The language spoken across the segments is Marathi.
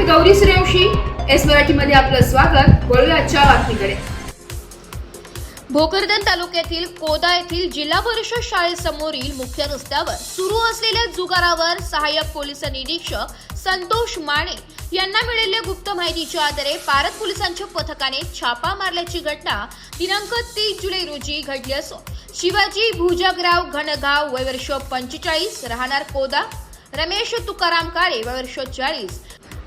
गौरी सूर्यवंशी, एस मराठीमध्ये आपलं स्वागत। वळूया आजच्या बातमीकडे। भोकरदन तालुक्यातील कोदा येथील जिल्हा परिषद शाळेसमोरील मुख्य रस्त्यावर सुरू असलेल्या जुगारावर सहाय्यक पोलीस निरीक्षक संतोष माने यांना मिळालेल्या गुप्त माहितीच्या आधारे पारत पोलिसांच्या पथकाने छापा मारल्याची घटना दिनांक 30 जुलै रोजी घडली असून शिवाजी भुजगराव घनगाव वय वर्ष 45 राहणार कोदा, रमेश तुकाराम काळे वय वर्ष 40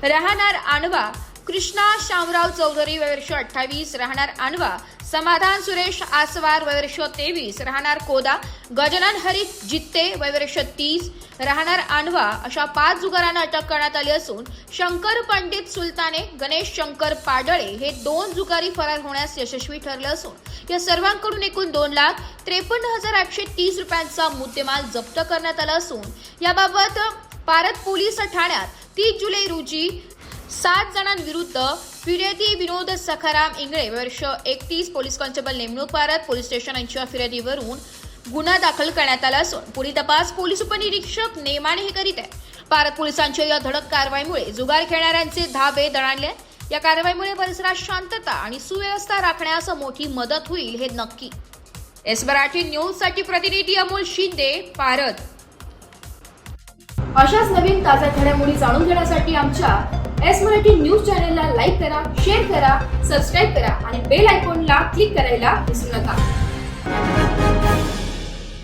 राहणार आणवा, कृष्णा शामराव चौधरी वय वर्ष 28 राहणार आणवा, समाधान सुरेश आसवार वय वर्ष 23 राहणार कोदा, गजानन हरित जित्ते वय वर्ष 30 राहणार आणवा अशा 5 जुगारांना अटक करण्यात आली असून शंकर पंडित सुलताने, गणेश शंकर पाडळे हे 2 जुगारी फरार होण्यास यशस्वी ठरले असून या सर्वांकडून एकूण 2,53,830 रुपयांचा मुद्देमाल जप्त करण्यात आला असून याबाबत पारत पोलीस ठाण्यात 30 जुलै रोजी 7 जणांविरुद्ध फिर्यादी विनोद सखाराम इंगळे वर्ष 31 पोलीस कॉन्स्टेबल नेमणूक पारत पोलीस स्टेशन यांच्या फिर्यादीवरून गुन्हा दाखल करण्यात आला असून पुढील तपास पोलीस उपनिरीक्षक नेमाने हे करीत आहे। पारत पोलिसांच्या या धडक कारवाईमुळे जुगार खेळणाऱ्यांचे धाबे दणाणले। या कारवाईमुळे परिसरात शांतता आणि सुव्यवस्था राखण्यास मोठी मदत होईल हे नक्की। एस मराठी न्यूज साठी प्रतिनिधी अमोल शिंदे, पारत। अशाच नवीन ताज्या घडामोडी जाणून घेण्यासाठी आमच्या एस मराठी न्यूज चॅनलला लाईक करा, शेअर करा, सबस्क्राईब करा आणि बेल आयकॉनला क्लिक करायला विसरू नका।